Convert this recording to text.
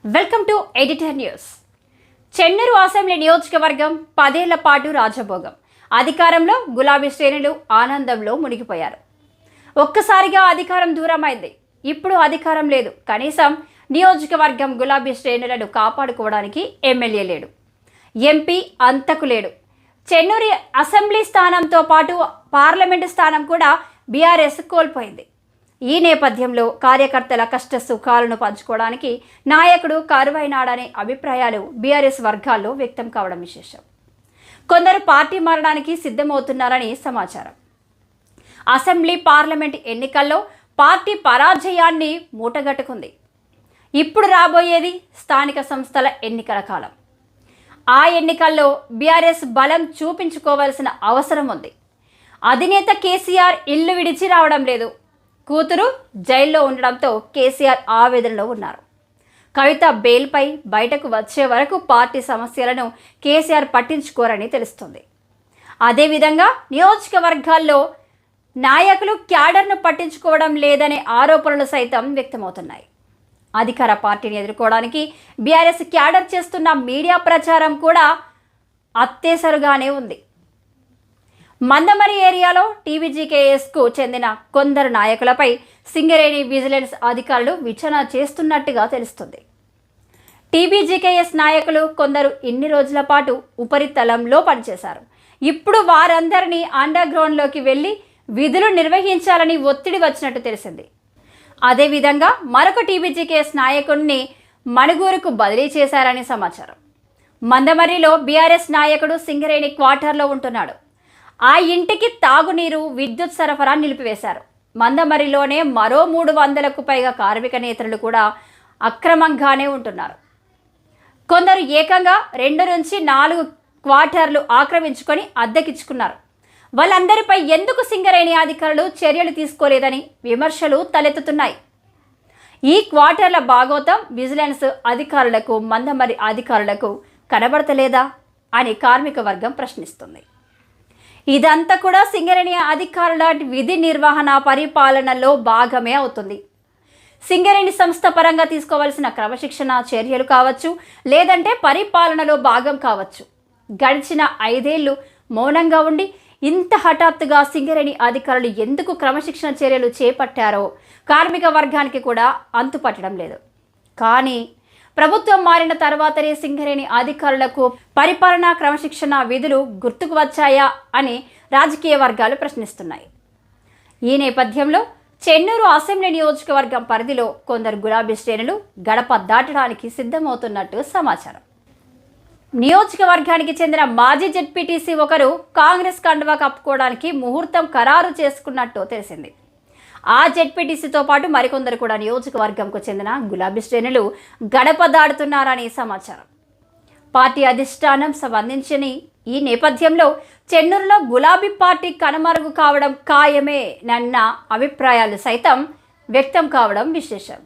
Welcome to editor news. Chennur assembly నియోజకవర్గం 10 ఏళ్ల పాటు రాజభోగం. అధికారంలో గులాబీ శ్రేణులు ఆనందంలో మునిగిపోయారు. ఒక్కసారిగా అధికారం దూరమైంది. ఇప్పుడు అధికారం లేదు. కనీసం నియోజకవర్గం గులాబీ శ్రేణులను కాపాడుకోవడానికి ఎమ్మెల్యే లేడు, ఎంపీ అంతకు లేడు. చెన్నూరు అసెంబ్లీ స్థానంతో పాటు పార్లమెంటు స్థానం కూడా బీఆర్ఎస్ కోల్పోయింది. ఈ నేపథ్యంలో కార్యకర్తల కష్ట సుఖాలను పంచుకోవడానికి నాయకుడు కరువైనాడనే అభిప్రాయాలు బీఆర్ఎస్ వర్గాల్లో వ్యక్తం కావడం విశేషం. కొందరు పార్టీ మారడానికి సిద్ధమవుతున్నారని సమాచారం. అసెంబ్లీ పార్లమెంట్ ఎన్నికల్లో పార్టీ పరాజయాన్ని మూటగట్టుకుంది. ఇప్పుడు రాబోయేది స్థానిక సంస్థల ఎన్నికల కాలం. ఆ ఎన్నికల్లో బీఆర్ఎస్ బలం చూపించుకోవాల్సిన అవసరం ఉంది. అధినేత కేసీఆర్ ఇల్లు విడిచి రావడం లేదు. కూతురు జైల్లో ఉండడంతో కేసీఆర్ ఆవేదనలో ఉన్నారు. కవిత బెయిల్పై బయటకు వచ్చే వరకు పార్టీ సమస్యలను కేసీఆర్ పట్టించుకోరని తెలుస్తుంది. అదేవిధంగా నియోజకవర్గాల్లో నాయకులు క్యాడర్ను పట్టించుకోవడం లేదనే ఆరోపణలు సైతం వ్యక్తమవుతున్నాయి. అధికార పార్టీని ఎదుర్కోవడానికి బీఆర్ఎస్ క్యాడర్ చేస్తున్న మీడియా ప్రచారం కూడా అత్తేసరుగానే ఉంది. మందమరి ఏరియాలో టీబీజీకేఎస్కు చెందిన కొందరు నాయకులపై సింగరేణి విజిలెన్స్ అధికారులు విచారణ చేస్తున్నట్టుగా తెలుస్తుంది. టీబీజీకేఎస్ నాయకులు కొందరు ఇన్ని రోజుల పాటు ఉపరితలంలో పనిచేశారు. ఇప్పుడు వారందరినీ అండర్ గ్రౌండ్లోకి వెళ్ళి విధులు నిర్వహించాలని ఒత్తిడి వచ్చినట్టు తెలిసింది. అదేవిధంగా మరొక టీబీజీకేఎస్ నాయకుడిని మణుగూరుకు బదిలీ చేశారని సమాచారం. మందమరిలో బీఆర్ఎస్ నాయకుడు సింగరేణి క్వార్టర్లో ఉంటున్నాడు. ఆ ఇంటికి తాగునీరు, విద్యుత్ సరఫరా నిలిపివేశారు. మందమరిలోనే మరో 300కు పైగా కార్మిక నేతలు కూడా అక్రమంగానే ఉంటున్నారు. కొందరు ఏకంగా 2 నుంచి 4 క్వార్టర్లు ఆక్రమించుకొని అద్దెకిచ్చుకున్నారు. వాళ్ళందరిపై ఎందుకు సింగరేణి అధికారులు చర్యలు తీసుకోలేదని విమర్శలు తలెత్తుతున్నాయి. ఈ క్వార్టర్ల భాగోతం విజిలెన్స్ అధికారులకు, మందమరి అధికారులకు కనబడతలేదా అని కార్మిక వర్గం ప్రశ్నిస్తుంది. ఇదంతా కూడా సింగరేణి అధికారుల విధి నిర్వహణ, పరిపాలనలో భాగమే అవుతుంది. సింగరేణి సంస్థ పరంగా తీసుకోవాల్సిన క్రమశిక్షణ చర్యలు కావచ్చు, లేదంటే పరిపాలనలో భాగం కావచ్చు. గడిచిన 5 ఏళ్లు మౌనంగా ఉండి ఇంత హఠాత్తుగా సింగరేణి అధికారులు ఎందుకు క్రమశిక్షణ చర్యలు చేపట్టారో కార్మిక వర్గానికి కూడా అంతుపట్టడం లేదు. కానీ ప్రభుత్వం మారిన తర్వాతనే సింగరేణి అధికారులకు పరిపాలనా క్రమశిక్షణ విధులు గుర్తుకు వచ్చాయా అని రాజకీయ వర్గాలు ప్రశ్నిస్తున్నాయి. ఈ నేపథ్యంలో చెన్నూరు అసెంబ్లీ నియోజకవర్గం పరిధిలో కొందరు గులాబీ శ్రేణులు గడప దాటడానికి సిద్ధమవుతున్నట్టు సమాచారం. నియోజకవర్గానికి చెందిన మాజీ జెడ్పీటీసీ ఒకరు కాంగ్రెస్ కండువా కప్పుకోవడానికి ముహూర్తం ఖరారు చేసుకున్నట్టు తెలిసింది. ఆ జెడ్పీటీసీతో పాటు మరికొందరు కూడా నియోజకవర్గంకు చెందిన గులాబీ శ్రేణులు గడప దాడుతున్నారని సమాచారం. పార్టీ అధిష్టానం స్పందించని ఈ నేపథ్యంలో చెన్నూరులో గులాబీ పార్టీ కనుమరుగు కావడం ఖాయమే నన్న అభిప్రాయాలు సైతం వ్యక్తం కావడం విశేషం.